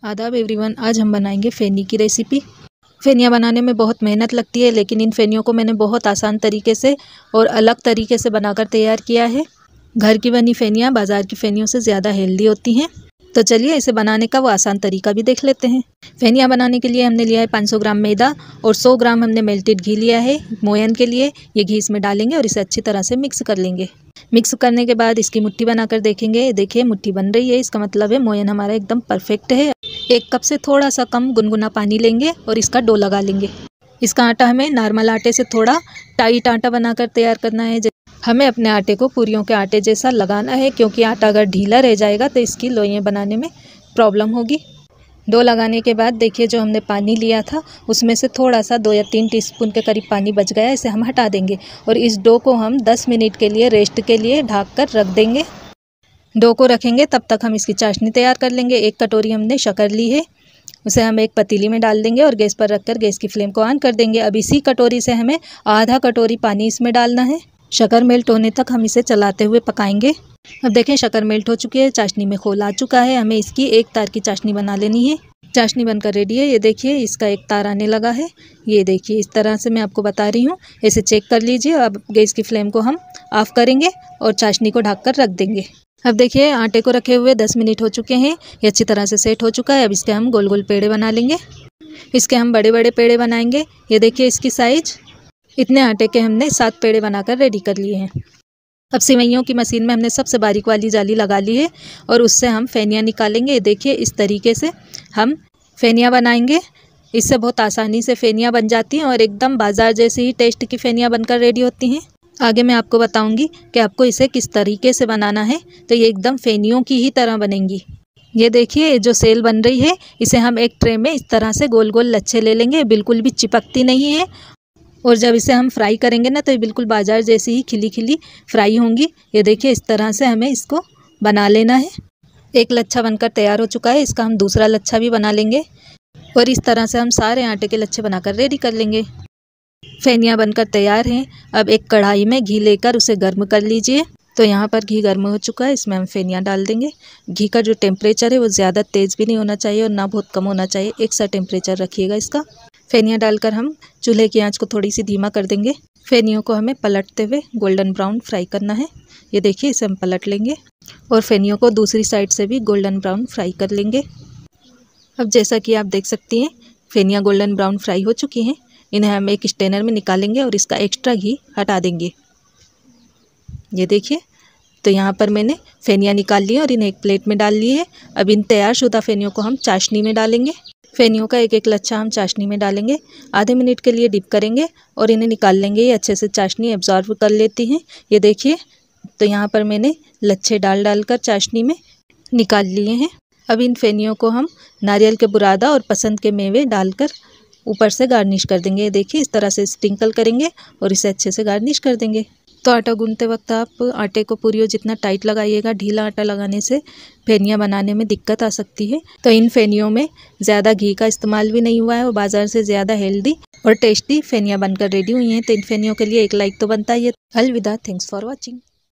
आदाब एवरीवन, आज हम बनाएंगे फेनी की रेसिपी। फेनियाँ बनाने में बहुत मेहनत लगती है, लेकिन इन फेनियों को मैंने बहुत आसान तरीके से और अलग तरीके से बनाकर तैयार किया है। घर की बनी फेनियाँ बाज़ार की फेनियों से ज़्यादा हेल्दी होती हैं। तो चलिए इसे बनाने का वो आसान तरीका भी देख लेते हैं। फेनियाँ बनाने के लिए हमने लिया है 500 ग्राम मैदा और 100 ग्राम हमने मेल्टेड घी लिया है मोयन के लिए। ये घी इसमें डालेंगे और इसे अच्छी तरह से मिक्स कर लेंगे। मिक्स करने के बाद इसकी मुट्ठी बनाकर देखेंगे। देखिए मुट्ठी बन रही है, इसका मतलब है मोयन हमारा एकदम परफेक्ट है। 1 कप से थोड़ा सा कम गुनगुना पानी लेंगे और इसका डो लगा लेंगे। इसका आटा हमें नॉर्मल आटे से थोड़ा टाइट आटा बनाकर तैयार करना है। हमें अपने आटे को पूरियों के आटे जैसा लगाना है, क्योंकि आटा अगर ढीला रह जाएगा तो इसकी लोइयाँ बनाने में प्रॉब्लम होगी। डो लगाने के बाद देखिए जो हमने पानी लिया था उसमें से थोड़ा सा 2 या 3 टीस्पून के करीब पानी बच गया, इसे हम हटा देंगे और इस डो को हम 10 मिनट के लिए रेस्ट के लिए ढक कर रख देंगे। डो को रखेंगे तब तक हम इसकी चाशनी तैयार कर लेंगे। 1 कटोरी हमने शक्कर ली है, उसे हम एक पतीली में डाल देंगे और गैस पर रखकर गैस की फ्लेम को ऑन कर देंगे। अब इसी कटोरी से हमें आधा कटोरी पानी इसमें डालना है। शक्कर मेल्ट होने तक हम इसे चलाते हुए पकाएंगे। अब देखें शक्कर मेल्ट हो चुकी है, चाशनी में खोल आ चुका है। हमें इसकी एक तार की चाशनी बना लेनी है। चाशनी बनकर रेडी है। ये देखिए इसका एक तार आने लगा है। ये देखिए इस तरह से मैं आपको बता रही हूँ, इसे चेक कर लीजिए। अब गैस की फ्लेम को हम ऑफ करेंगे और चाशनी को ढक कर रख देंगे। अब देखिए आटे को रखे हुए 10 मिनट हो चुके हैं, ये अच्छी तरह से सेट हो चुका है। अब इसके हम गोल गोल पेड़े बना लेंगे। इसके हम बड़े बड़े पेड़े बनाएंगे। ये देखिए इसकी साइज, इतने आटे के हमने 7 पेड़े बनाकर रेडी कर लिए हैं। अब सिवैयों की मशीन में हमने सबसे बारीक वाली जाली लगा ली है और उससे हम फेनियाँ निकालेंगे। ये देखिए इस तरीके से हम फेनियाँ बनाएंगे। इससे बहुत आसानी से फेनियाँ बन जाती हैं और एकदम बाजार जैसी ही टेस्ट की फेनियाँ बनकर रेडी होती हैं। आगे मैं आपको बताऊंगी कि आपको इसे किस तरीके से बनाना है, तो ये एकदम फेनियों की ही तरह बनेंगी। ये देखिए जो सेल बन रही है, इसे हम एक ट्रे में इस तरह से गोल गोल लच्छे ले लेंगे। बिल्कुल भी चिपकती नहीं है और जब इसे हम फ्राई करेंगे ना तो ये बिल्कुल बाजार जैसी ही खिली खिली फ्राई होंगी। ये देखिए इस तरह से हमें इसको बना लेना है। एक लच्छा बनकर तैयार हो चुका है, इसका हम दूसरा लच्छा भी बना लेंगे और इस तरह से हम सारे आटे के लच्छे बनाकर रेडी कर लेंगे। फेनियाँ बनकर तैयार हैं। अब एक कढ़ाई में घी लेकर उसे गर्म कर लीजिए। तो यहाँ पर घी गर्म हो चुका है, इसमें हम फेनियाँ डाल देंगे। घी का जो टेम्परेचर है वो ज़्यादा तेज़ भी नहीं होना चाहिए और ना बहुत कम होना चाहिए, एक सा टेम्परेचर रखिएगा इसका। फेनियाँ डालकर हम चूल्हे की आंच को थोड़ी सी धीमा कर देंगे। फेनियों को हमें पलटते हुए गोल्डन ब्राउन फ्राई करना है। ये देखिए इसे हम पलट लेंगे और फेनियों को दूसरी साइड से भी गोल्डन ब्राउन फ्राई कर लेंगे। अब जैसा कि आप देख सकती हैं फेनियाँ गोल्डन ब्राउन फ्राई हो चुकी हैं। इन्हें हम एक स्ट्रेनर में निकालेंगे और इसका एक्स्ट्रा घी हटा देंगे। ये देखिए तो यहाँ पर मैंने फेनियाँ निकाल ली है और इन्हें एक प्लेट में डाल ली है। अब इन तैयारशुदा फेनियों को हम चाशनी में डालेंगे। फेनियों का एक एक लच्छा हम चाशनी में डालेंगे, आधे मिनट के लिए डिप करेंगे और इन्हें निकाल लेंगे। ये अच्छे से चाशनी एब्जॉर्ब कर लेती हैं। ये देखिए तो यहाँ पर मैंने लच्छे डाल कर चाशनी में निकाल लिए हैं। अब इन फेनियों को हम नारियल के बुरादा और पसंद के मेवे डालकर ऊपर से गार्निश कर देंगे। देखिए इस तरह से स्प्रिंकल करेंगे और इसे अच्छे से गार्निश कर देंगे। तो आटा गूंथते वक्त आप आटे को पूरियों जितना टाइट लगाइएगा। ढीला आटा लगाने से फेनियाँ बनाने में दिक्कत आ सकती है। तो इन फेनियों में ज़्यादा घी का इस्तेमाल भी नहीं हुआ है और बाज़ार से ज़्यादा हेल्दी और टेस्टी फेनियाँ बनकर रेडी हुई हैं। तो इन फेनियों के लिए एक लाइक तो बनता ही है। अलविदा, थैंक्स फॉर वॉचिंग।